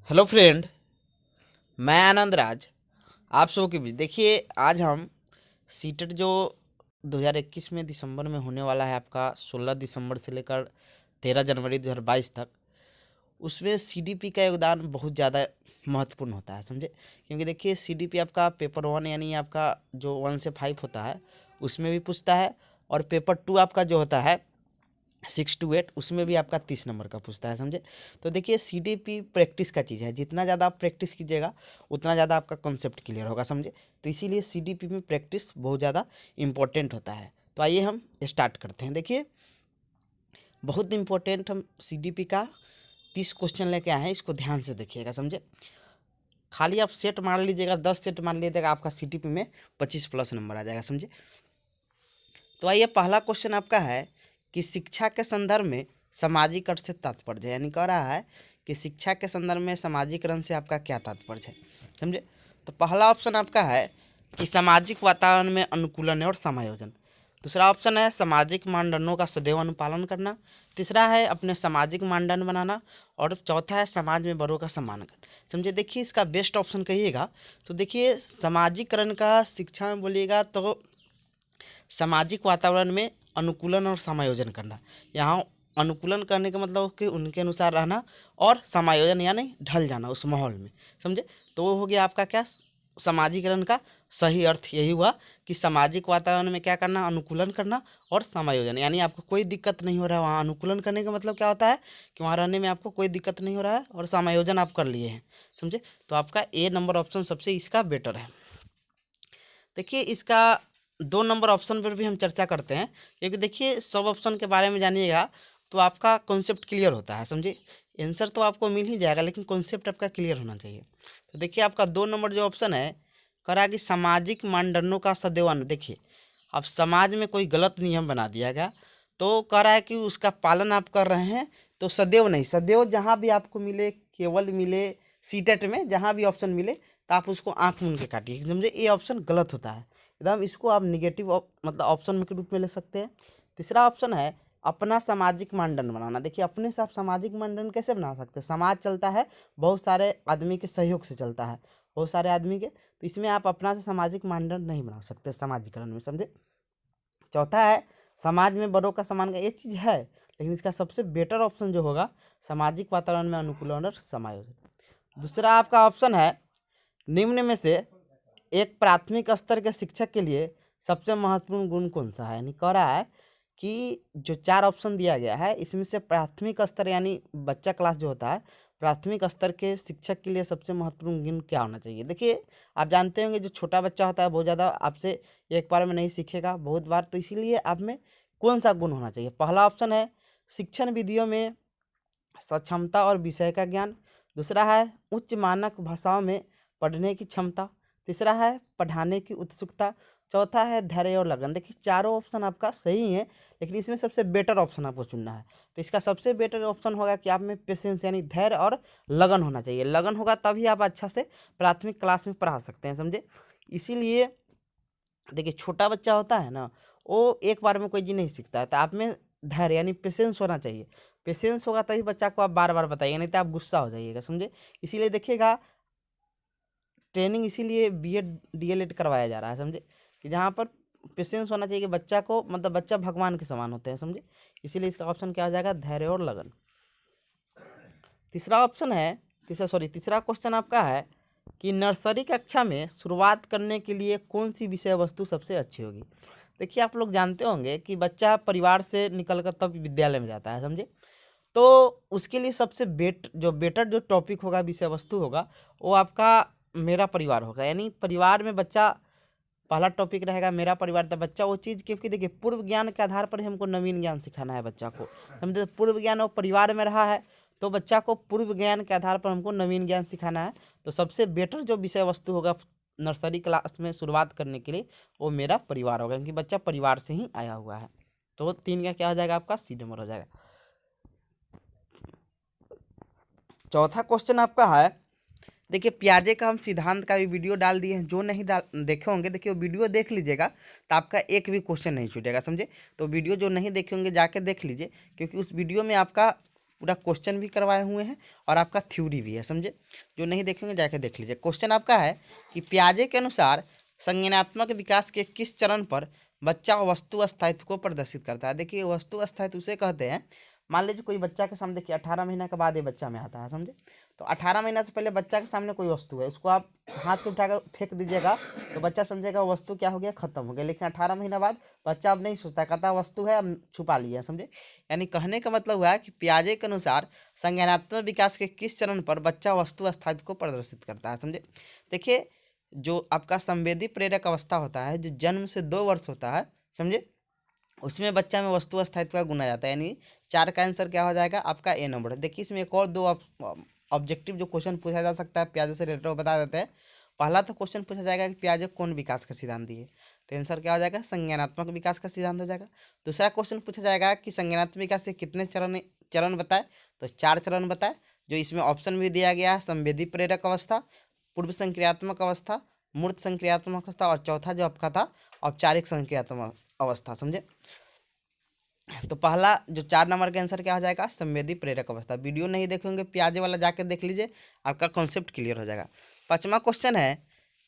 Hello friend, मैं आनंद राज आप सबों के बीच। देखिए, आज हम सीटेट जो 2021 में दिसंबर में होने वाला है, आपका 16 दिसंबर से लेकर 13 जनवरी 2022 तक, उसमें सीडीपी का योगदान बहुत ज़्यादा महत्वपूर्ण होता है, समझे। क्योंकि देखिए, सीडीपी आपका पेपर 1 यानी आपका जो 1 से 5 होता है उसमें भी पूछता है, और पेपर 2 आपका जो होता है 6 to 8 उसमें भी आपका 30 नंबर का पूछता है, समझे। तो देखिए, सीडीपी प्रैक्टिस का चीज़ है, जितना ज़्यादा आप प्रैक्टिस कीजिएगा उतना ज़्यादा आपका कॉन्सेप्ट क्लियर होगा, समझे। तो इसीलिए सीडीपी में प्रैक्टिस बहुत ज़्यादा इंपॉर्टेंट होता है। तो आइए हम स्टार्ट करते हैं। देखिए, बहुत इंपॉर्टेंट हम सीडीपी का 30 क्वेश्चन लेके आए हैं, इसको ध्यान से देखिएगा, समझे। खाली आप सेट मार लीजिएगा, 10 सेट मार लीजिएगा, आपका सीडीपी में 25+ नंबर आ जाएगा, समझे। तो आइए, पहला क्वेश्चन आपका है कि शिक्षा के संदर्भ में सामाजिकरण से तात्पर्य, यानी कह रहा है कि शिक्षा के संदर्भ में सामाजिकरण से आपका क्या तात्पर्य है, समझे। तो पहला ऑप्शन आपका है कि सामाजिक वातावरण में अनुकूलन और समायोजन। दूसरा ऑप्शन है सामाजिक मानदंडों का सदैव अनुपालन करना। तीसरा है अपने सामाजिक मानदंड बनाना। और चौथा है समाज में बड़ों का सम्मान करना, समझे। देखिए, इसका बेस्ट ऑप्शन कहिएगा तो देखिए, सामाजिकरण का शिक्षा में बोलिएगा तो सामाजिक वातावरण में अनुकूलन और समायोजन करना। यहाँ अनुकूलन करने का मतलब कि उनके अनुसार रहना, और समायोजन यानी ढल जाना उस माहौल में, समझे। तो वो हो गया आपका क्या, समाजीकरण का सही अर्थ यही हुआ कि सामाजिक वातावरण में क्या करना, अनुकूलन करना और समायोजन, यानी आपको कोई दिक्कत नहीं हो रहा है वहाँ। अनुकूलन करने का मतलब क्या होता है कि वहाँ रहने में आपको कोई दिक्कत नहीं हो रहा है, और समायोजन आप कर लिए हैं, समझे। तो आपका ए नंबर ऑप्शन सबसे इसका बेटर है। देखिए, इसका 2 नंबर ऑप्शन पर भी हम चर्चा करते हैं, क्योंकि देखिए, सब ऑप्शन के बारे में जानिएगा तो आपका कॉन्सेप्ट क्लियर होता है, समझिए। आंसर तो आपको मिल ही जाएगा, लेकिन कॉन्सेप्ट आपका क्लियर होना चाहिए। तो देखिए, आपका 2 नंबर जो ऑप्शन है, करा कि सामाजिक मानदंडों का सदैव देखिए, अब समाज में कोई गलत नियम बना दिया गया तो कह रहा है कि उसका पालन आप कर रहे हैं, तो सदैव नहीं, सदैव जहाँ भी आपको मिले, केवल मिले, सीटेट में जहाँ भी ऑप्शन मिले तो आप उसको आंख मूंद के काटिए, समझे। ये ऑप्शन गलत होता है एकदम, इसको आप निगेटिव मतलब ऑप्शन में के रूप में ले सकते हैं। तीसरा ऑप्शन है अपना सामाजिक मानदंड बनाना। देखिए, अपने से आप सामाजिक मानदंड कैसे बना सकते हैं, समाज चलता है बहुत सारे आदमी के सहयोग से चलता है, बहुत सारे आदमी के, तो इसमें आप अपना से सामाजिक मानदंड नहीं बना सकते समाजीकरण में, समझे। चौथा है समाज में बड़ों का सम्मान का, ये चीज़ है, लेकिन इसका सबसे बेटर ऑप्शन जो होगा सामाजिक वातावरण में अनुकूलन और समायोजन। दूसरा आपका ऑप्शन है निम्न में से एक प्राथमिक स्तर के शिक्षक के लिए सबसे महत्वपूर्ण गुण कौन सा है, यानी कह रहा है कि जो 4 ऑप्शन दिया गया है इसमें से प्राथमिक स्तर यानी बच्चा क्लास जो होता है, प्राथमिक स्तर के शिक्षक के लिए सबसे महत्वपूर्ण गुण क्या होना चाहिए। देखिए, आप जानते होंगे जो छोटा बच्चा होता है बहुत ज़्यादा आपसे एक बार में नहीं सीखेगा, बहुत बार, तो इसीलिए आप में कौन सा गुण होना चाहिए। पहला ऑप्शन है शिक्षण विधियों में सक्षमता और विषय का ज्ञान। दूसरा है उच्च मानक भाषाओं में पढ़ने की क्षमता। तीसरा है पढ़ाने की उत्सुकता। चौथा है धैर्य और लगन। देखिए, चारों ऑप्शन आपका सही है, लेकिन इसमें सबसे बेटर ऑप्शन आपको चुनना है। तो इसका सबसे बेटर ऑप्शन होगा कि आप में पेशेंस यानी धैर्य और लगन होना चाहिए। लगन होगा तभी आप अच्छा से प्राथमिक क्लास में पढ़ा सकते हैं, समझे। इसीलिए देखिए, छोटा बच्चा होता है ना, वो एक बार में कोई चीज़ नहीं सीखता है, तो आप में धैर्य यानी पेशेंस होना चाहिए। पेशेंस होगा तभी बच्चा को आप बार बार बताइए, नहीं तो आप गुस्सा हो जाइएगा, समझे। इसीलिए देखिएगा, ट्रेनिंग इसीलिए बीएड डीएलएड करवाया जा रहा है, समझे, कि जहाँ पर पेशेंस होना चाहिए कि बच्चा को, मतलब बच्चा भगवान के समान होते हैं, समझे। इसीलिए इसका ऑप्शन क्या हो जाएगा, धैर्य और लगन। तीसरा ऑप्शन है, तीसरा क्वेश्चन आपका है कि नर्सरी कक्षा में शुरुआत करने के लिए कौन सी विषय वस्तु सबसे अच्छी होगी। देखिए, आप लोग जानते होंगे कि बच्चा परिवार से निकलकर तब विद्यालय में जाता है, समझे। तो उसके लिए सबसे बेटर जो टॉपिक होगा, विषय वस्तु होगा, वो आपका मेरा परिवार होगा। यानी परिवार में बच्चा, पहला टॉपिक रहेगा मेरा परिवार, तो बच्चा वो चीज़, क्योंकि देखिए पूर्व ज्ञान के आधार पर ही हमको नवीन ज्ञान सिखाना है बच्चा को, समझे। तो पूर्व ज्ञान और परिवार में रहा है, तो बच्चा को पूर्व ज्ञान के आधार पर हमको नवीन ज्ञान सिखाना है। तो सबसे बेटर जो विषय वस्तु होगा नर्सरी क्लास में शुरुआत करने के लिए, वो मेरा परिवार होगा, क्योंकि बच्चा परिवार से ही आया हुआ है। तो 3 का क्या हो जाएगा, आपका सी नंबर हो जाएगा। चौथा क्वेश्चन आपका है, देखिए पियाजे का हम सिद्धांत का भी वीडियो डाल दिए हैं, जो नहीं देखे होंगे देखिए वो वीडियो देख लीजिएगा, तो आपका एक भी क्वेश्चन नहीं छूटेगा, समझे। तो वीडियो जो नहीं देखे होंगे जाके देख लीजिए, क्योंकि उस वीडियो में आपका पूरा क्वेश्चन भी करवाए हुए हैं और आपका थ्योरी भी है, समझे। जो नहीं देखेंगे जाके देख लीजिए। क्वेश्चन आपका है कि पियाजे के अनुसार संज्ञानात्मक विकास के किस चरण पर बच्चा वस्तु स्थायित्व को प्रदर्शित करता है। देखिए वस्तु स्थायित्व उसे कहते हैं, मान लीजिए कोई बच्चा के सामने, देखिए 18 महीना के बाद ये बच्चा में आता है, समझे। तो 18 महीना से पहले बच्चा के सामने कोई वस्तु है, उसको आप हाथ से उठाकर फेंक दीजिएगा तो बच्चा समझेगा वो वस्तु क्या हो गया, खत्म हो गया। लेकिन 18 महीना बाद बच्चा अब नहीं सोचता, कहता वस्तु है अब छुपा लिया, समझे। यानी कहने का मतलब हुआ है कि पियाजे के अनुसार संज्ञानात्मक विकास के किस चरण पर बच्चा वस्तु स्थायित्व को प्रदर्शित करता है, समझे। देखिए जो आपका संवेदी प्रेरक अवस्था होता है, जो जन्म से 2 वर्ष होता है, समझे, उसमें बच्चा में वस्तु स्थायित्व का गुना जाता है। यानी 4 का आंसर क्या हो जाएगा आपका ए नंबर। देखिए इसमें एक और 2 ऑब्जेक्टिव जो क्वेश्चन पूछा जा सकता है पियाजे से रिलेटेड, वो बता देते हैं। पहला तो क्वेश्चन पूछा जाएगा कि पियाजे कौन विकास का सिद्धांत दिए, तो आंसर क्या हो जाएगा, संज्ञानात्मक विकास का सिद्धांत हो जाएगा। दूसरा क्वेश्चन पूछा जाएगा कि संज्ञानात्मक विकास के कितने चरण चरण बताए, तो 4 चरण बताए। जो इसमें ऑप्शन भी दिया गया है, संवेदी प्रेरक अवस्था, पूर्व संक्रियात्मक अवस्था, मूर्त संक्रियात्मक अवस्था, और चौथा जो आपका था औपचारिक संक्रियात्मक अवस्था, समझे। तो पहला जो 4 नंबर का आंसर क्या हो जाएगा, संवेदी प्रेरक अवस्था। वीडियो नहीं देखेंगे पियाजे वाला जाके देख लीजिए, आपका कॉन्सेप्ट क्लियर हो जाएगा। 5वां क्वेश्चन है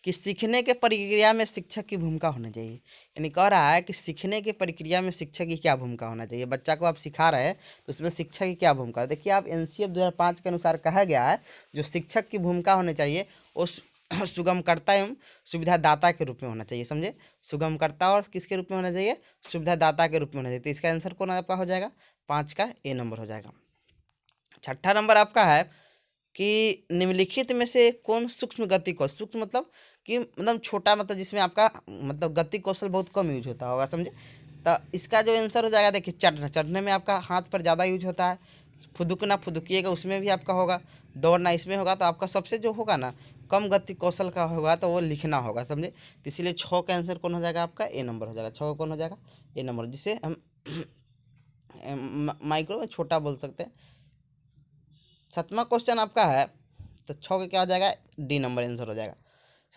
कि सीखने के प्रक्रिया में शिक्षक की भूमिका होनी चाहिए। यानी कह रहा है कि सीखने की प्रक्रिया में शिक्षक की क्या भूमिका होना चाहिए। बच्चा को आप सिखा रहे हैं तो उसमें शिक्षक की क्या भूमिका है। देखिए आप एनसीएफ 2005 के अनुसार कहा गया है जो शिक्षक की भूमिका होनी चाहिए उस सुगमकर्ता एवं सुविधादाता के रूप में होना चाहिए, समझे। सुगमकर्ता और किसके रूप में होना चाहिए, सुविधादाता के रूप में होना चाहिए। तो इसका आंसर कौन आपका हो जाएगा, 5 का ए नंबर हो जाएगा। 6ठा नंबर आपका है कि निम्नलिखित में से कौन सूक्ष्म गति कौशल, सूक्ष्म मतलब कि मतलब छोटा, मतलब जिसमें आपका मतलब गति कौशल बहुत कम यूज होता होगा, समझे। तो इसका जो आंसर हो जाएगा, देखिए चढ़ना, चढ़ने में आपका हाथ पर ज़्यादा यूज होता है। फुदुकना, फुदुकिएगा, उसमें भी आपका होगा। दौड़ना इसमें होगा। तो आपका सबसे जो होगा ना कम गति कौशल का होगा तो वो लिखना होगा, समझे। तो इसीलिए 6 का आंसर कौन हो जाएगा आपका, ए नंबर हो जाएगा। 6 कौन हो जाएगा, ए नंबर, जिसे हम माइक्रो में छोटा बोल सकते हैं। 7वां क्वेश्चन आपका है, तो 6 का क्या हो जाएगा, डी नंबर आंसर हो जाएगा।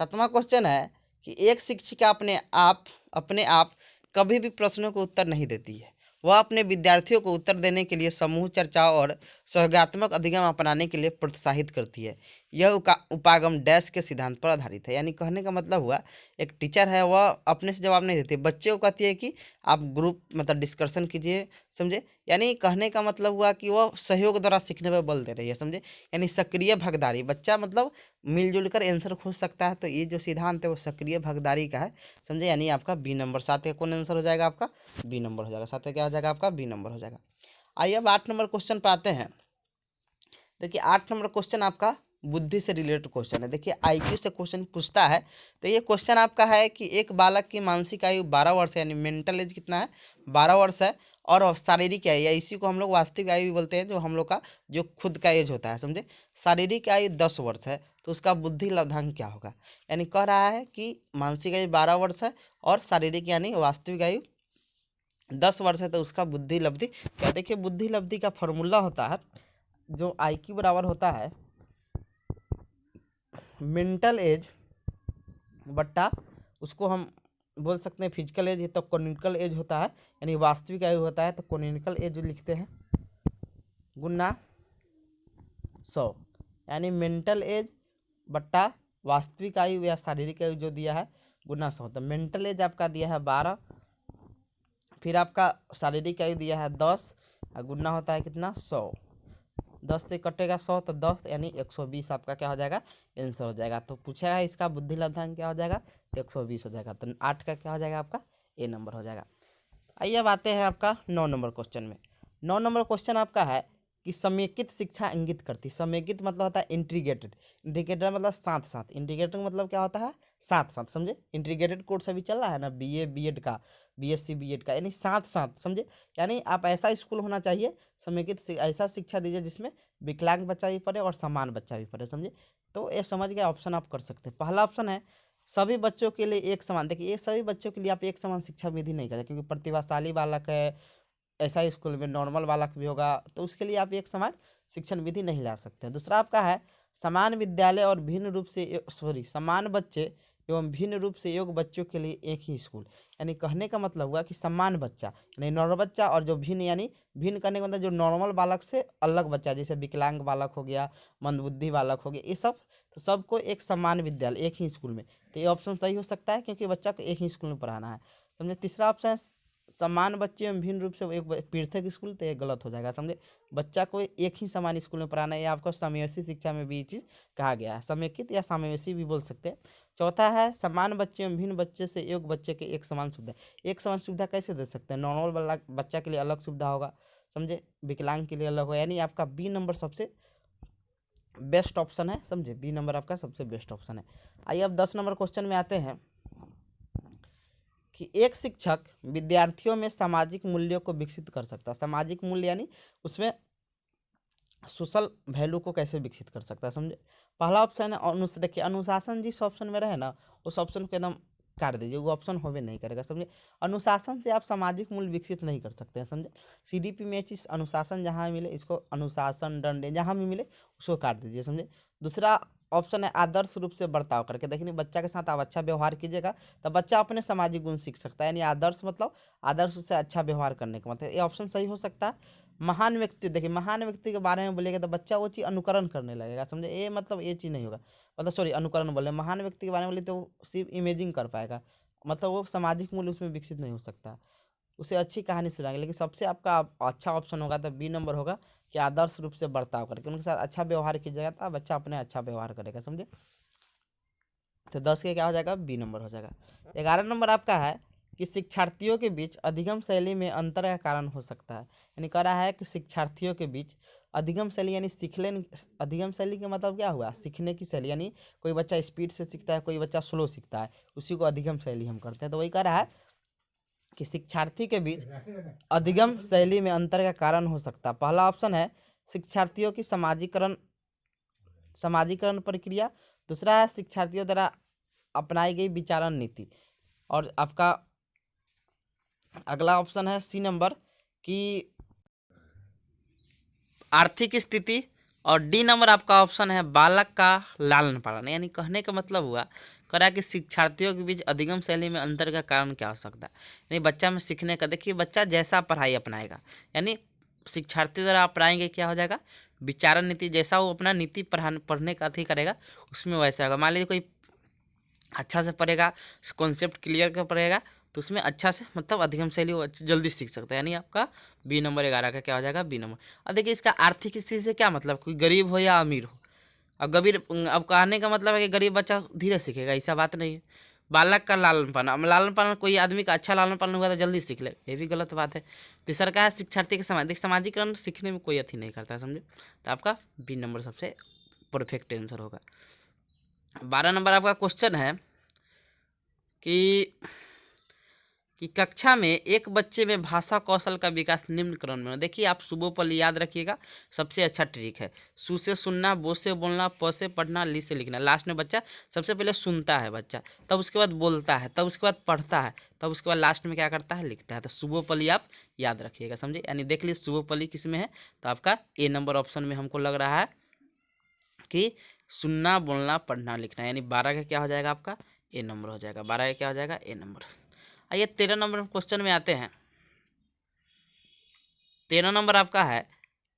7वां क्वेश्चन है कि एक शिक्षिका अपने आप कभी भी प्रश्नों को उत्तर नहीं देती है। वह अपने विद्यार्थियों को उत्तर देने के लिए समूह चर्चा और सहयोगात्मक अधिगम अपनाने के लिए प्रोत्साहित करती है। यह उपागम डैश के सिद्धांत पर आधारित है। यानी कहने का मतलब हुआ एक टीचर है वह अपने से जवाब नहीं देती, बच्चे को कहती है कि आप ग्रुप मतलब डिस्कशन कीजिए, समझे। यानी कहने का मतलब हुआ कि वह सहयोग द्वारा सीखने पर बल दे रही है, समझे। यानी सक्रिय भागीदारी, बच्चा मतलब मिलजुल कर आंसर खोज सकता है। तो ये जो सिद्धांत है वो सक्रिय भागीदारी का है, समझे। यानी आपका बी नंबर। 7 का कौन आंसर हो जाएगा आपका, बी नंबर हो जाएगा। 7 का क्या हो जाएगा आपका, बी नंबर हो जाएगा। आइए अब 8 नंबर क्वेश्चन पे आते हैं। देखिए 8 नंबर क्वेश्चन आपका बुद्धि से रिलेटेड क्वेश्चन है। देखिए आईक्यू से क्वेश्चन पूछता है। तो ये क्वेश्चन आपका है कि एक बालक की मानसिक आयु 12 वर्ष है, यानी मेंटल एज कितना है, 12 वर्ष है। और शारीरिक आयु, या इसी को हम लोग वास्तविक आयु भी बोलते हैं, जो हम लोग का जो खुद का एज होता है, समझे। शारीरिक आयु 10 वर्ष है, तो उसका बुद्धि लब्धांक क्या होगा। यानी कह रहा है कि मानसिक आयु 12 वर्ष है और शारीरिक यानी वास्तविक आयु 10 वर्ष है, तो उसका बुद्धि लब्धि क्या। देखिए बुद्धि लब्धि का फॉर्मूला होता है, जो आईक्यू बराबर होता है मेंटल एज बट्टा, उसको हम बोल सकते हैं फिजिकल एज, तो कॉनिकल एज होता है, यानी वास्तविक आयु होता है। तो कॉनिकल एज जो लिखते हैं गुना 100, यानी मेंटल एज बट्टा वास्तविक आयु या शारीरिक आयु जो दिया है गुना 100। तो मेंटल एज आपका दिया है 12, फिर आपका शारीरिक आयु दिया है 10, और गुना होता है कितना, 100। 10 से कटेगा 100 तो 10, यानी 120 आपका क्या हो जाएगा, आंसर हो जाएगा। तो पूछा है इसका बुद्धि लब्धांक क्या हो जाएगा, 120 हो जाएगा। तो 8 का क्या हो जाएगा आपका, ए नंबर हो जाएगा। आइए अब आते हैं आपका 9 नंबर क्वेश्चन में। 9 नंबर क्वेश्चन आपका है कि समेकित शिक्षा इंगित करती। समेकित मतलब होता है इंटीग्रेटेड, इंटीग्रेटेड मतलब साथ साथ, इंटीग्रेटेड मतलब क्या होता है, साथ साथ, समझे। इंटीग्रेटेड कोर्स अभी चल रहा है ना, बीए बीएड का, बीएससी बीएड का, यानी साथ साथ, समझे। यानी आप ऐसा स्कूल होना चाहिए, समेकित ऐसा शिक्षा दीजिए जिसमें विकलांग बच्चा भी पढ़े और समान बच्चा भी पढ़े, समझे। तो ये समझ गए, ऑप्शन आप कर सकते हैं। पहला ऑप्शन है सभी बच्चों के लिए एक समान। देखिए ये सभी बच्चों के लिए आप एक समान शिक्षा विधि नहीं करें, क्योंकि प्रतिभाशाली बालक है, ऐसा स्कूल में नॉर्मल बालक भी होगा, तो उसके लिए आप एक समान शिक्षण विधि नहीं ला सकते। दूसरा आपका है समान विद्यालय और भिन्न रूप से सॉरी समान बच्चे एवं भिन्न रूप से योग्य बच्चों के लिए एक ही स्कूल। यानी कहने का मतलब हुआ कि समान बच्चा यानी नॉर्मल बच्चा और जो भिन्न यानी भिन्न करने का मतलब जो नॉर्मल बालक से अलग बच्चा, जैसे विकलांग बालक हो गया, मंदबुद्धि बालक हो गया, ये सब तो सबको एक समान विद्यालय एक ही स्कूल में। तो ये ऑप्शन सही हो सकता है क्योंकि बच्चा को एक ही स्कूल में पढ़ाना है। समझे। तीसरा ऑप्शन है समान बच्चे में भिन्न रूप से एक पृथक स्कूल, तो ये गलत हो जाएगा। समझे। बच्चा को एक ही समान स्कूल में पढ़ाना है। ये आपको समावेशी शिक्षा में भी ये चीज़ कहा गया है, समेकित या समावेशी भी बोल सकते हैं। चौथा है समान बच्चे में भिन्न बच्चे से योग्य बच्चे के एक समान सुविधा। एक समान सुविधा कैसे दे सकते हैं? नॉर्मल वाला बच्चा के लिए अलग सुविधा होगा, समझे, विकलांग के लिए अलग होगा। यानी आपका बी नंबर सबसे बेस्ट ऑप्शन है। समझे, बी नंबर आपका सबसे बेस्ट ऑप्शन है। आइए अब 10 नंबर क्वेश्चन में आते हैं कि एक शिक्षक विद्यार्थियों में सामाजिक मूल्यों को विकसित कर सकता है। सामाजिक मूल्य यानी उसमें सोशल वैल्यू को कैसे विकसित कर सकता है। समझे। पहला ऑप्शन है देखिए अनुशासन, जिस ऑप्शन में रहे ना उस ऑप्शन को एकदम काट दीजिए, वो ऑप्शन होवे नहीं करेगा। समझे। अनुशासन से आप सामाजिक मूल्य विकसित नहीं कर सकते हैं। समझे। सीडीपी में चीज अनुशासन जहाँ मिले इसको अनुशासन दंड जहाँ भी मिले उसको काट दीजिए। समझे। दूसरा ऑप्शन है आदर्श रूप से बर्ताव करके। देखिए बच्चा के साथ आप अच्छा व्यवहार कीजिएगा तो बच्चा अपने सामाजिक गुण सीख सकता है। यानी आदर्श मतलब आदर्श से अच्छा व्यवहार करने का मतलब, ये ऑप्शन सही हो सकता है। महान व्यक्ति, देखिए महान व्यक्ति के बारे में बोलेगा तो बच्चा वो चीज़ अनुकरण करने लगेगा। समझे। ये मतलब ये चीज़ नहीं होगा, मतलब सॉरी अनुकरण बोले, महान व्यक्ति के बारे में बोले तो वो सिर्फ इमेजिंग कर पाएगा, मतलब वो सामाजिक मूल्य उसमें विकसित नहीं हो सकता। उसे अच्छी कहानी सुनाएंगे। लेकिन सबसे आपका अच्छा ऑप्शन होगा तो बी नंबर होगा कि आदर्श रूप से बर्ताव करके उनके साथ अच्छा व्यवहार कीजिएगा तो बच्चा अपने अच्छा व्यवहार करेगा। समझे। तो 10 के क्या हो जाएगा? बी नंबर हो जाएगा। 11 नंबर आपका है कि शिक्षार्थियों के बीच अधिगम शैली में अंतर का कारण हो सकता है। यानी कह रहा है कि शिक्षार्थियों के बीच अधिगम शैली यानी अधिगम शैली का मतलब क्या हुआ? सीखने की शैली, यानी कोई बच्चा स्पीड से सीखता है, कोई बच्चा स्लो सीखता है, उसी को अधिगम शैली हम करते हैं। तो वही कह रहा है कि शिक्षार्थी के बीच अधिगम शैली में अंतर का कारण हो सकता है। पहला ऑप्शन है शिक्षार्थियों की समाजीकरण प्रक्रिया। दूसरा है शिक्षार्थियों द्वारा अपनाई गई विचारण नीति। और आपका अगला ऑप्शन है सी नंबर की आर्थिक स्थिति। और डी नंबर आपका ऑप्शन है बालक का लालन पालन। यानी कहने का मतलब हुआ कह रहा है कि शिक्षार्थियों के बीच अधिगम शैली में अंतर का कारण क्या हो सकता है। यानी बच्चा में सीखने का, देखिए बच्चा जैसा पढ़ाई अपनाएगा, यानी शिक्षार्थी द्वारा अपनाएंगे क्या हो जाएगा? विचारण नीति। जैसा वो अपना नीति पढ़ने का अथी करेगा उसमें वैसा होगा। मान लीजिए कोई अच्छा से पढ़ेगा, कॉन्सेप्ट क्लियर कर पढ़ेगा तो उसमें अच्छा से मतलब अधिगम शैली वो जल्दी सीख सकता है। यानी आपका बी नंबर 11 का क्या हो जाएगा? B number. अब देखिए इसका आर्थिक स्थिति से क्या मतलब, कोई गरीब हो या अमीर हो। अब कहने का मतलब है कि गरीब बच्चा धीरे सीखेगा, ऐसा बात नहीं है। बालक का लालन पालन, अब लालन पालन कोई आदमी का अच्छा लालन पालन हुआ तो जल्दी सीख ले, ये भी गलत बात है। तीसरा का है शिक्षार्थी के सामाजिकरण सीखने में कोई अथी नहीं करता। समझे। तो आपका बी नंबर सबसे परफेक्ट आंसर होगा। 12 नंबर आपका क्वेश्चन है कि कक्षा में एक बच्चे में भाषा कौशल का विकास निम्न क्रम में हो। देखिए आप सुबोपली याद रखिएगा, सबसे अच्छा ट्रिक है। सु से सुनना, बो से बोलना, प से पढ़ना, ली से लिखना। लास्ट में बच्चा सबसे पहले सुनता है बच्चा, तब उसके बाद बोलता है, तब उसके बाद पढ़ता है, तब उसके बाद लास्ट में क्या करता है? लिखता है। तो सुबोपली आप याद रखिएगा। समझे। यानी देख लीजिए सुबोपली किस में है, तो आपका ए नंबर ऑप्शन में हमको लग रहा है कि सुनना, बोलना, पढ़ना, लिखना। यानी 12 का क्या हो जाएगा? आपका ए नंबर हो जाएगा। 12 का क्या हो जाएगा? ए नंबर। आइए 13 नंबर क्वेश्चन में आते हैं। 13 नंबर आपका है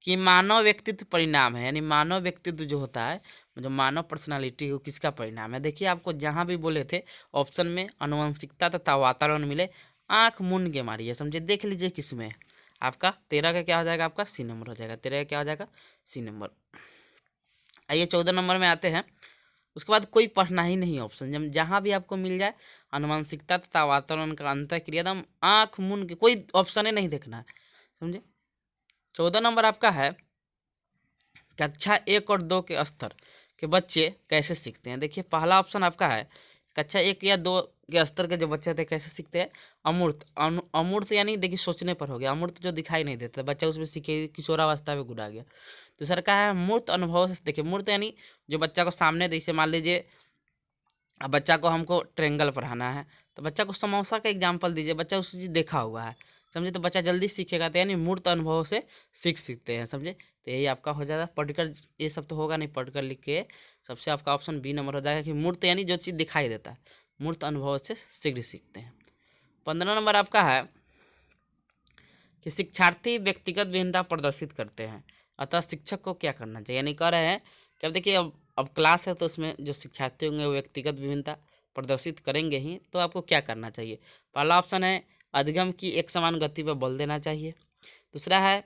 कि मानव व्यक्तित्व परिणाम है। यानी मानव व्यक्तित्व जो होता है, जो मानव पर्सनालिटी हो, किसका परिणाम है? देखिए आपको जहाँ भी बोले थे ऑप्शन में आनुवंशिकता तथा वातावरण मिले, आंख मूंद के मारिए। समझे। देख लीजिए किस में है। आपका 13 का क्या हो जाएगा? आपका सी नंबर हो जाएगा। 13 का क्या हो जाएगा? C number. आइए 14 नंबर में आते हैं। उसके बाद कोई पढ़ना ही नहीं ऑप्शन, जब जहाँ भी आपको मिल जाए आनुवंशिकता तथा वातावरण का अंतर क्रिया, एकदम आँख मूंद के कोई ऑप्शन ही नहीं देखना है। समझे। 14 नंबर आपका है कक्षा 1 और 2 के स्तर के बच्चे कैसे सीखते हैं। देखिए पहला ऑप्शन आपका है कक्षा 1 या 2 के स्तर के जो बच्चे होते हैं कैसे सीखते हैं? अमूर्त। अमूर्त यानी देखिए सोचने पर हो गया, अमूर्त जो दिखाई नहीं देता बच्चा उसमें सीखे, किशोरावस्था में गुड़ा गया। दूसरा का है मूर्त अनुभव से। देखिए मूर्त यानी जो बच्चा को सामने, जैसे मान लीजिए अब बच्चा को हमको ट्रेंगल पढ़ाना है तो बच्चा को समोसा का एग्जाम्पल दीजिए, बच्चा उस चीज़ देखा हुआ है। समझे। तो बच्चा जल्दी सीखेगा। तो यानी मूर्त अनुभव से सीख सकते हैं। समझे। तो यही आपका हो जाएगा। पढ़कर ये सब तो होगा नहीं, पढ़कर लिख के सबसे आपका ऑप्शन बी नंबर हो जाएगा कि मूर्त यानी जो चीज़ दिखाई देता है। मूर्त अनुभव से शीघ्र सीखते हैं। 15 नंबर आपका है कि शिक्षार्थी व्यक्तिगत भिन्नता प्रदर्शित करते हैं, अतः शिक्षक को क्या करना चाहिए। यानी कह रहे हैं कि अब देखिए, अब क्लास है तो उसमें जो शिक्षार्थी होंगे वो व्यक्तिगत विभिन्नता प्रदर्शित करेंगे ही, तो आपको क्या करना चाहिए। पहला ऑप्शन है अधिगम की एक समान गति पर बल देना चाहिए। दूसरा है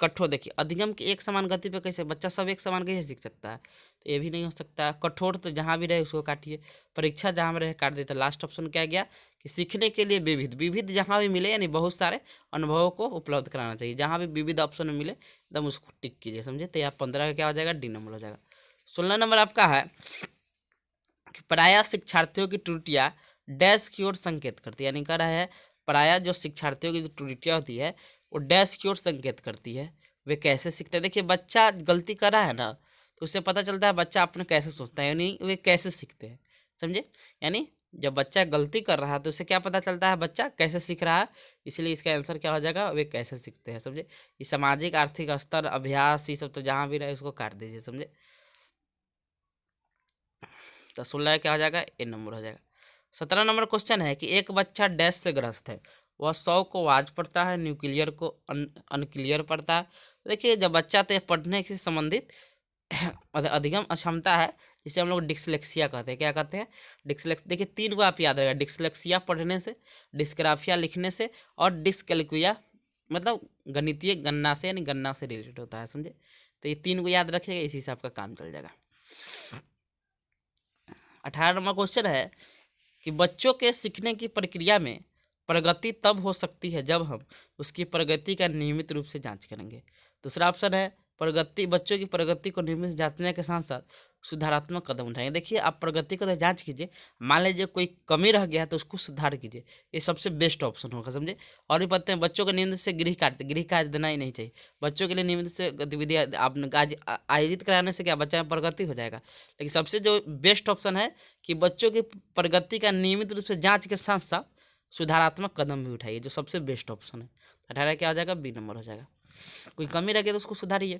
कठोर, देखिए अधिगम की एक समान गति पे कैसे, बच्चा सब एक समान कैसे सीख सकता है, तो ये भी नहीं हो सकता। कठोर तो जहाँ भी रहे उसको काटिए, परीक्षा जहाँ में रहे काट देते। लास्ट ऑप्शन क्या गया कि सीखने के लिए विविध, विविध जहाँ भी मिले यानी बहुत सारे अनुभवों को उपलब्ध कराना चाहिए। जहाँ भी विविध ऑप्शन मिले एकदम उसको टिक कीजिए, समझे। तो यहाँ 15 का क्या हो जाएगा, डी नंबर हो जाएगा। 16 नंबर आपका है कि प्रायः शिक्षार्थियों की त्रुटियां डैश की ओर संकेत करती है। यानी कह रहा है प्रायः जो शिक्षार्थियों की जो त्रुटियां होती है वो डैश की ओर संकेत करती है। वे कैसे सीखते हैं, देखिए बच्चा गलती कर रहा है ना, तो उससे पता चलता है बच्चा अपने कैसे सोचता है, यानी वे कैसे सीखते हैं, समझे। यानी जब बच्चा गलती कर रहा है तो उससे क्या पता चलता है बच्चा कैसे सीख रहा है, इसलिए इसका आंसर क्या हो जाएगा, वे कैसे सीखते हैं, समझे। ये सामाजिक आर्थिक स्तर अभ्यास ये सब तो जहाँ भी रहे उसको काट दीजिए, समझे। तो 16 क्या हो जाएगा, ए नंबर हो जाएगा। 17 नंबर क्वेश्चन है कि एक बच्चा डैश से ग्रस्त है, वह 100 को वाज पढ़ता है, न्यूक्लियर को अनक्लियर पढ़ता है। देखिए जब बच्चा तो पढ़ने से संबंधित अधिगम अक्षमता है, जिसे हम लोग डिस्लेक्सिया कहते हैं। क्या कहते हैं, डिस्लेक्स। देखिए 3 को आप याद रखेगा, डिस्लेक्सिया पढ़ने से, डिस्ग्राफिया लिखने से, और डिस्कैल्कुलिया मतलब गणितीय गणना से, यानी गणना से रिलेटेड होता है, समझे। तो ये 3 को याद रखिएगा, इसी से आपका काम चल जाएगा। 18 नंबर क्वेश्चन है कि बच्चों के सीखने की प्रक्रिया में प्रगति तब हो सकती है जब हम उसकी प्रगति का नियमित रूप से जांच करेंगे। दूसरा ऑप्शन है प्रगति, बच्चों की प्रगति को नियमित जांचने के साथ साथ सुधारात्मक कदम उठाएंगे। देखिए आप प्रगति को तो जांच कीजिए, मान लीजिए कोई कमी रह गया है तो उसको सुधार कीजिए, ये सबसे बेस्ट ऑप्शन होगा, समझे। और भी पढ़ते हैं बच्चों को नियमित से गृह कार्य देना ही नहीं चाहिए। बच्चों के लिए नियमित से गतिविधि आपने आयोजित कराने से क्या बच्चा में प्रगति हो जाएगा। लेकिन सबसे जो बेस्ट ऑप्शन है कि बच्चों की प्रगति का नियमित रूप से जांच के साथ साथ सुधारात्मक कदम भी उठाइए, जो सबसे बेस्ट ऑप्शन है। 18 क्या हो जाएगा, बी नंबर हो जाएगा। कोई कमी रह गई तो उसको सुधारिए।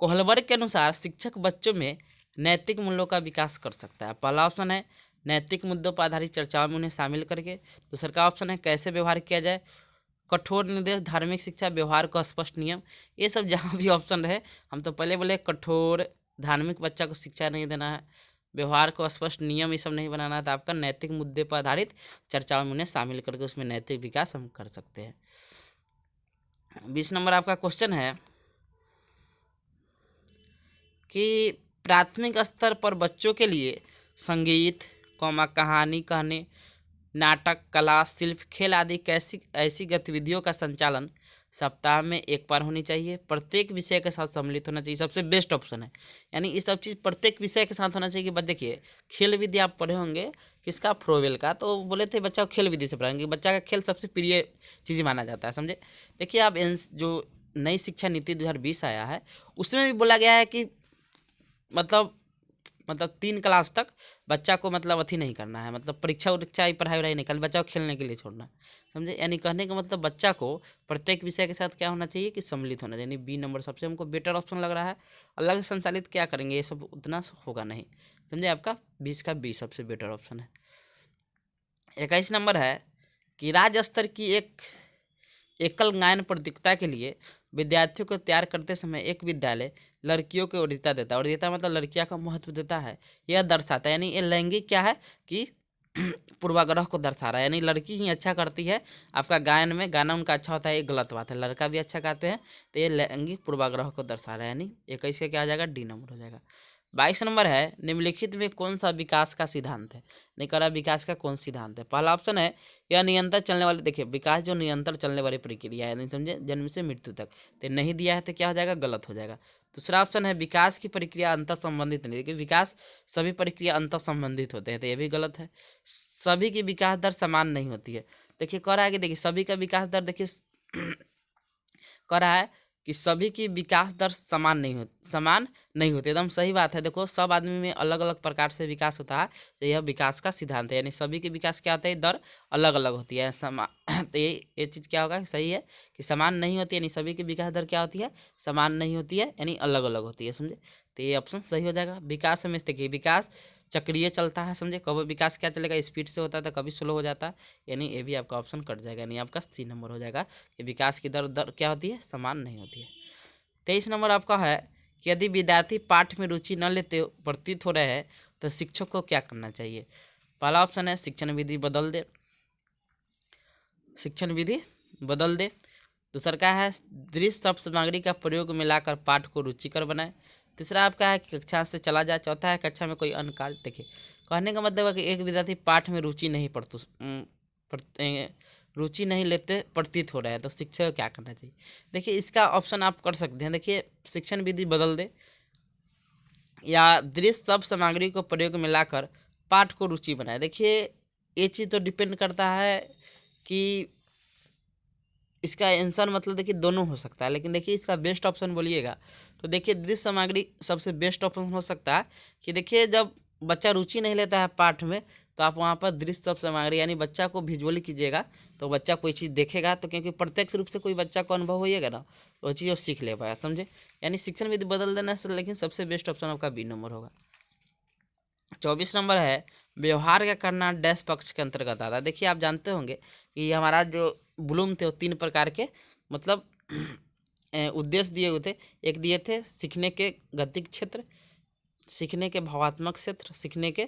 कोहलबर्ग के अनुसार शिक्षक बच्चों में नैतिक मूल्यों का विकास कर सकता है। पहला ऑप्शन है नैतिक मुद्दों पर आधारित चर्चाओं में उन्हें शामिल करके। दूसरा का ऑप्शन है कैसे व्यवहार किया जाए, कठोर निर्देश, धार्मिक शिक्षा, व्यवहार का स्पष्ट नियम। ये सब जहाँ भी ऑप्शन रहे, हम तो पहले बोले कठोर, धार्मिक बच्चा को शिक्षा नहीं देना है, व्यवहार को स्पष्ट नियम ये सब नहीं बनाना है, तो आपका नैतिक मुद्दे पर आधारित चर्चाओं में उन्हें शामिल करके उसमें नैतिक विकास हम कर सकते हैं। 20 नंबर आपका क्वेश्चन है कि प्राथमिक स्तर पर बच्चों के लिए संगीत, कहानी कहने, नाटक, कला, शिल्प, खेल आदि कैसी ऐसी गतिविधियों का संचालन सप्ताह में एक बार होनी चाहिए, प्रत्येक विषय के साथ सम्मिलित होना चाहिए। सबसे बेस्ट ऑप्शन है, यानी ये सब चीज़ प्रत्येक विषय के साथ होना चाहिए। बस देखिए खेल विधि आप पढ़े होंगे किसका, फ्रोवेल का, तो बोले थे बच्चा को खेल विधि से पढ़ाएंगे। बच्चा का खेल सबसे प्रिय चीज़ माना जाता है, समझे। देखिए आप जो नई शिक्षा नीति 2020 आया है उसमें भी बोला गया है कि मतलब 3 क्लास तक बच्चा को मतलब अथी नहीं करना है, मतलब परीक्षा उरीक्षा पढ़ाई वढ़ाई नहीं करना, बच्चा को खेलने के लिए छोड़ना, समझे। यानी कहने का मतलब बच्चा को प्रत्येक विषय के साथ क्या होना चाहिए कि सम्मिलित होना चाहिए। यानी बी नंबर सबसे हमको बेटर ऑप्शन लग रहा है। अलग से संचालित क्या करेंगे, ये सब उतना होगा नहीं, समझे। आपका 20 का 20 सबसे बेटर ऑप्शन है। 21 नंबर है कि राज्य स्तर की एक एकल गायन प्रतियोगिता के लिए विद्यार्थियों को तैयार करते समय एक विद्यालय लड़कियों को वरीयता देता है। वरीयता मतलब लड़कियां का महत्व देता है, यह दर्शाता है। यानी ये लैंगिक क्या है कि पूर्वाग्रह को दर्शा रहा है, यानी लड़की ही अच्छा करती है आपका गायन में, गाना उनका अच्छा होता है, ये गलत बात है। लड़का भी अच्छा गाते हैं, तो ये लैंगिक पूर्वाग्रह को दर्शा रहा है। यानी 21 का क्या आ जाएगा, डी नंबर हो जाएगा। 22 नंबर है निम्नलिखित में कौन सा विकास का सिद्धांत है। नहीं कह रहा विकास का कौन सिद्धांत है। पहला ऑप्शन है यह निरंतर चलने वाली, देखिए विकास जो निरंतर चलने वाली प्रक्रिया है, नहीं समझे, जन्म से मृत्यु तक, तो नहीं दिया है तो क्या हो जाएगा, गलत हो जाएगा। दूसरा ऑप्शन है विकास की प्रक्रिया अंतर संबंधित नहीं, देखिए विकास सभी प्रक्रिया अंतर संबंधित होते हैं, तो ये भी गलत है। सभी की विकास दर समान नहीं होती है। देखिए कह रहा है कि देखिए सभी का विकास दर, देखिए कह रहा है कि सभी की विकास दर समान नहीं होती, एकदम सही बात है। देखो सब आदमी में अलग अलग प्रकार से विकास होता है, तो यह विकास का सिद्धांत है। यानी सभी की विकास क्या होता है, दर अलग अलग होती है, तो ये चीज़ क्या होगा, सही है कि समान नहीं होती है। यानी सभी की विकास दर क्या होती है, समान नहीं होती है, यानी अलग अलग होती है, समझे। तो ये ऑप्शन सही हो जाएगा। विकास में देखिए विकास चक्रीय चलता है, समझे। कभी विकास क्या चलेगा, स्पीड से होता है तो कभी स्लो हो जाता है, यानी ये भी आपका ऑप्शन कट जाएगा, यानी आपका सी नंबर हो जाएगा कि विकास की दर क्या होती है, समान नहीं होती है। 23 नंबर आपका है कि यदि विद्यार्थी पाठ में रुचि न लेते प्रतीत हो रहे हैं तो शिक्षक को क्या करना चाहिए। पहला ऑप्शन है शिक्षण विधि बदल दे, शिक्षण विधि बदल दे। दूसरा क्या है दृश्य शब्द सामग्री का प्रयोग मिलाकर पाठ को रुचिकर बनाए। तीसरा आपका है कि कक्षा से चला जाए। चौथा है कक्षा में कोई अन्य कार्य। देखिए कहने का मतलब है कि एक विद्यार्थी पाठ में रुचि नहीं रुचि नहीं लेते प्रतीत हो रहा है तो शिक्षक को क्या करना चाहिए। देखिए इसका ऑप्शन आप कर सकते हैं, देखिए शिक्षण विधि बदल दे या दृश्य शब्द सामग्री को प्रयोग मिलाकर पाठ को रुचि बनाए। देखिए ये चीज़ तो डिपेंड करता है कि इसका आंसर मतलब देखिए दोनों हो सकता है, लेकिन देखिए इसका बेस्ट ऑप्शन बोलिएगा तो देखिए दृश्य सामग्री सबसे बेस्ट ऑप्शन हो सकता है कि देखिए जब बच्चा रुचि नहीं लेता है पाठ में तो आप वहाँ पर दृश्य शब्द सामग्री यानी बच्चा को विजुअली कीजिएगा तो बच्चा कोई चीज़ देखेगा तो क्योंकि प्रत्यक्ष रूप से कोई बच्चा को अनुभव होइएगा ना वो चीज़ वो सीख ले पाएगा, समझे। यानी शिक्षण विधि बदल देना से, लेकिन सबसे बेस्ट ऑप्शन आपका बी नंबर होगा। 24 नंबर है व्यवहार का करना डैश पक्ष के अंतर्गत आता है। देखिए आप जानते होंगे कि हमारा जो ब्लूम थे वो 3 प्रकार के मतलब उद्देश्य दिए हुए थे। एक दिए थे सीखने के गतिक क्षेत्र, सीखने के भावात्मक क्षेत्र, सीखने के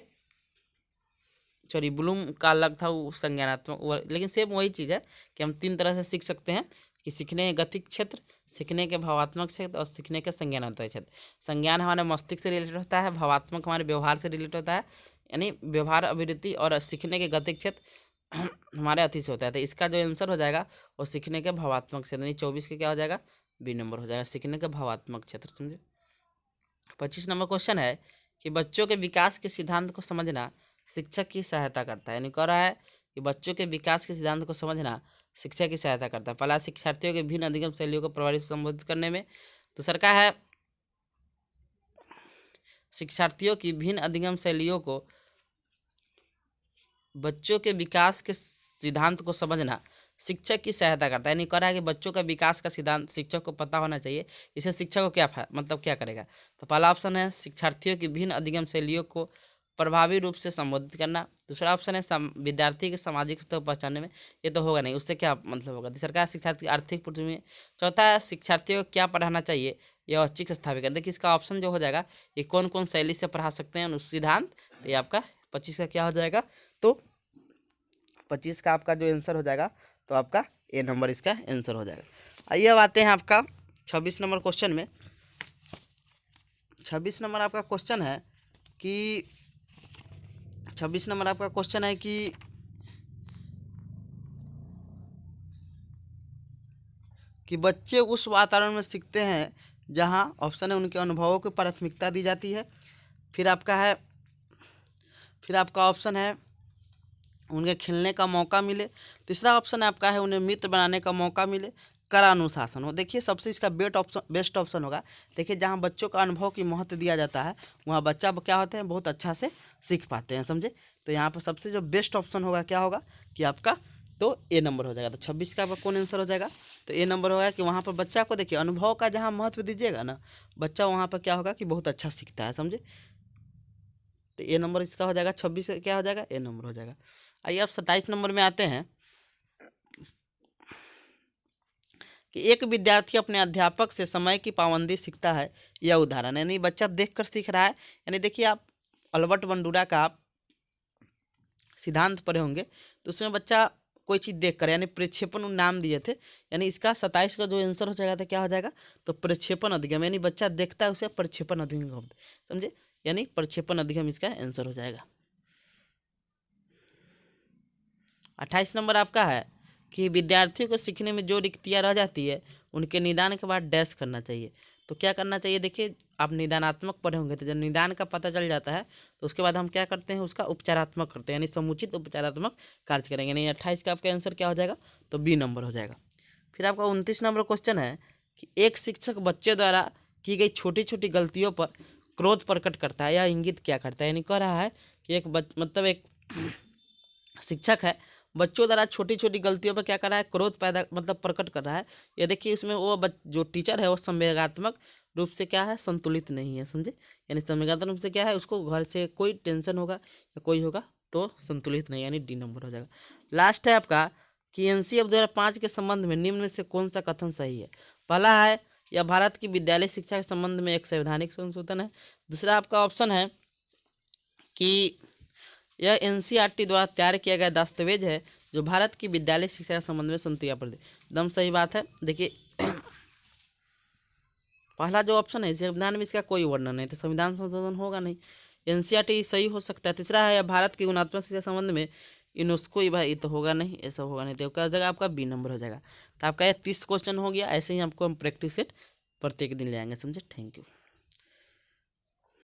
सॉरी ब्लूम का अलग था वो संज्ञानात्मक, लेकिन सेम वही चीज़ है कि हम 3 तरह से सीख सकते हैं कि सीखने के गतिक क्षेत्र, सीखने के भावात्मक क्षेत्र और सीखने के संज्ञानात्मक क्षेत्र। संज्ञान हमारे मस्तिष्क से रिलेटेड होता है, भावात्मक हमारे व्यवहार से रिलेटेड होता है यानी व्यवहार अभिवृत्ति, और सीखने के गतिक क्षेत्र हमारे अति से होता है। तो इसका जो आंसर हो जाएगा वो सीखने के भावात्मक क्षेत्र, यानी 24 के क्या हो जाएगा बी नंबर हो जाएगा, सीखने के भावात्मक क्षेत्र, समझे। 25 नंबर क्वेश्चन है कि बच्चों के विकास के सिद्धांत को समझना शिक्षक की सहायता करता है, यानी कह रहा है कि बच्चों के विकास के सिद्धांत को समझना शिक्षक की सहायता करता है। पहला शिक्षार्थियों के भिन्न अधिगम शैलियों को प्रभावी से संबोधित करने में। दूसरा का है शिक्षार्थियों की भिन्न अधिगम शैलियों को बच्चों के विकास के सिद्धांत को समझना शिक्षक की सहायता करता है, यानी कह रहा है कि बच्चों का विकास का सिद्धांत शिक्षक को पता होना चाहिए। इसे शिक्षक को क्या मतलब क्या करेगा। तो पहला ऑप्शन है शिक्षार्थियों की भिन्न अधिगम शैलियों को प्रभावी रूप से संबोधित करना। दूसरा ऑप्शन है विद्यार्थी के सामाजिक स्तर पहचानने में, ये तो होगा नहीं, उससे क्या मतलब होगा। तीसरा शिक्षार्थी की आर्थिक पृष्ठभूमि। चौथा है शिक्षार्थियों को क्या पढ़ाना चाहिए यह औचित्य स्थापित कर। देखिए इसका ऑप्शन जो हो जाएगा ये कौन कौन शैली से पढ़ा सकते हैं उस सिद्धांत, तो ये आपका 25 का क्या हो जाएगा। तो 25 का आपका जो आंसर हो जाएगा तो आपका ए नंबर इसका आंसर हो जाएगा। आइए अब आते हैं आपका 26 नंबर क्वेश्चन में। 26 नंबर आपका क्वेश्चन है कि 26 नंबर आपका क्वेश्चन है कि बच्चे उस वातावरण में सीखते हैं जहां ऑप्शन है उनके अनुभवों को प्राथमिकता दी जाती है। फिर आपका ऑप्शन है उनके खेलने का मौका मिले। तीसरा ऑप्शन आपका है उन्हें मित्र बनाने का मौका मिले, कर अनुशासन हो। देखिए सबसे इसका बेस्ट ऑप्शन होगा। देखिए जहाँ बच्चों का अनुभव की महत्व दिया जाता है वहाँ बच्चा क्या होते हैं बहुत अच्छा से सीख पाते हैं, समझे। तो यहाँ पर सबसे जो बेस्ट ऑप्शन होगा क्या होगा कि आपका तो ए नंबर हो जाएगा। तो 26 का आपका कौन आंसर हो जाएगा तो ए नंबर होगा कि वहाँ पर बच्चा को देखिए अनुभव का जहाँ महत्व दीजिएगा ना बच्चा वहाँ पर क्या होगा कि बहुत अच्छा सीखता है, समझे। तो ए नंबर इसका हो जाएगा, 26 का क्या हो जाएगा ए नंबर हो जाएगा। आइए अब 27 नंबर में आते हैं कि एक विद्यार्थी अपने अध्यापक से समय की पाबंदी सीखता है, यह उदाहरण है। यानी बच्चा देखकर सीख रहा है, यानी देखिए आप अल्बर्ट बंडूरा का आप सिद्धांत पढ़े होंगे तो उसमें बच्चा कोई चीज़ देख कर यानी प्रक्षेपण नाम दिए थे, यानी इसका 27 का जो आंसर हो जाएगा तो क्या हो जाएगा तो प्रक्षेपण अधिगम, यानी बच्चा देखता है उसे प्रक्षेपण अधिगम, समझे, यानी प्रक्षेपण अधिगम इसका आंसर हो जाएगा। 28 नंबर आपका है कि विद्यार्थियों को सीखने में जो रिक्तियाँ रह जाती है उनके निदान के बाद डैश करना चाहिए। तो क्या करना चाहिए, देखिए आप निदानात्मक पढ़े होंगे तो जब निदान का पता चल जाता है तो उसके बाद हम क्या करते हैं उसका उपचारात्मक करते हैं, यानी समुचित उपचारात्मक कार्य करेंगे। यानी 28 का आपका आंसर क्या हो जाएगा तो बी नंबर हो जाएगा। फिर आपका 29 नंबर क्वेश्चन है कि एक शिक्षक बच्चे द्वारा की गई छोटी छोटी गलतियों पर क्रोध प्रकट करता है या इंगित क्या करता है। यानी कह रहा है कि एक शिक्षक है बच्चों द्वारा छोटी छोटी गलतियों पर क्या कर रहा है, क्रोध पैदा मतलब प्रकट कर रहा है। ये देखिए इसमें वो जो टीचर है वो संवेगात्मक रूप से क्या है, संतुलित नहीं है, समझे। यानी संवेगात्मक रूप से क्या है, उसको घर से कोई टेंशन होगा या कोई होगा तो संतुलित नहीं, यानी डी नंबर हो जाएगा। लास्ट है आपका कि एनसीएफ 2005 के संबंध में निम्न में से कौन सा कथन सही है। पहला है यह भारत की विद्यालय शिक्षा के संबंध में एक संवैधानिक संशोधन है। दूसरा आपका ऑप्शन है कि यह एनसीईआरटी द्वारा तैयार किया गया दस्तावेज है जो भारत की विद्यालय शिक्षा के संबंध में संतुलित प्रदेश। एकदम सही बात है। देखिए पहला जो ऑप्शन है, संविधान में इसका कोई वर्णन नहीं, तो संविधान संशोधन होगा नहीं, एनसीईआरटी सही हो सकता है। तीसरा है भारत की गुणात्मक शिक्षा के संबंध में यूनेस्को, भाई तो होगा नहीं, ऐसा होगा नहीं, तो क्या जगह आपका बी नंबर हो जाएगा। तो आपका ये 30 क्वेश्चन हो गया। ऐसे ही आपको हम प्रैक्टिस सेट प्रत्येक दिन ले आएंगे, समझे। Thank you.